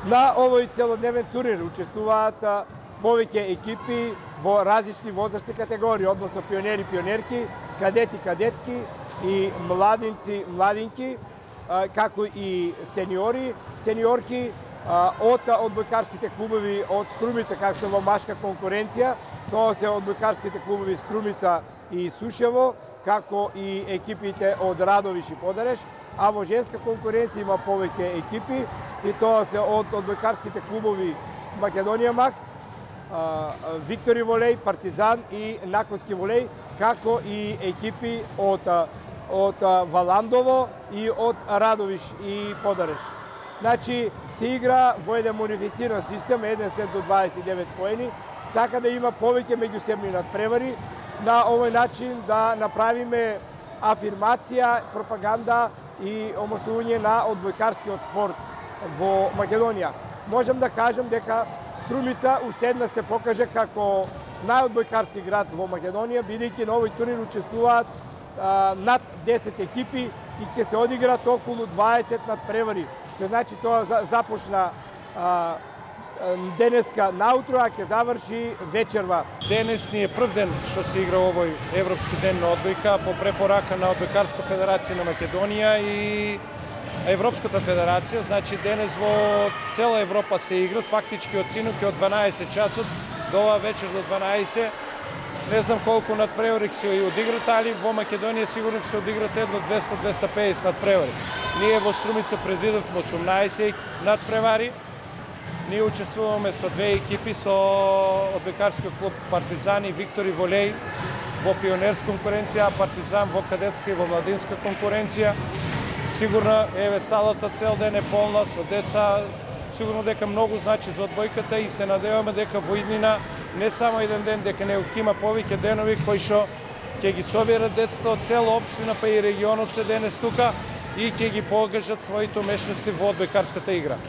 На овој целодневен турнир учествуваат повеќе екипи во различни возрастни категории, односно пионери, пионерки, кадети, кадетки и младинци, младинки, како и сениори, сениорки од одбојкарските клубови од Струмица, како што во машка конкуренција, тоа се одбојкарските клубови Струмица и Сушево, како и екипите од Радовиш и Подареш, а во женска конкуренција има повеќе екипи и тоа се од одбојкарските клубови Македонија Макс, Виктори волеј, Партизан и Наконски волеј, како и екипи од Валандово и од Радовиш и Подареш. Значи, се игра во еден модифициран систем, 1 сет до 29 поени, така да има повеќе меѓусебни надпревари, на овој начин да направиме афирмација, пропаганда и омасување на одбојкарскиот спорт во Македонија. Можам да кажам дека Струмица уште една се покаже како најодбојкарски град во Македонија, бидејќи на овој турнир учествуваат над 10 екипи и ќе се одиграат околу 20 надпревари. Се значи тоа започна денеска наутро, а ќе заврши вечерва. Денес ни е прв ден што се игра овој Европски ден на одбојка по препорака на Одбојкарска федерација на Македонија и Европската федерација. Значи денес во цела Европа се игра, фактички од синуки од 12 часот до ова вечер до 12. Не знам колку надпревари се одиграт, али во Македонија сигурно се одиграт едно 200-250 надпревари. Ние во Струмица предвидовме 18 надпревари. Ние учествуваме со две екипи, со одбојкарскиот клуб Партизан и Виктори волеј во пионерска конкуренција, а Партизан во кадетска и во младинска конкуренција. Сигурно, еве, салата цел ден е полна со деца, сигурно дека многу значи за одбојката и се надеваме дека во иднина не само еден ден, дека не ќе има повеќе денови кои што ќе ги соберат децата од цела општина, па и регионот се денес тука и ќе ги покажат своите умешности во одбојкарската игра.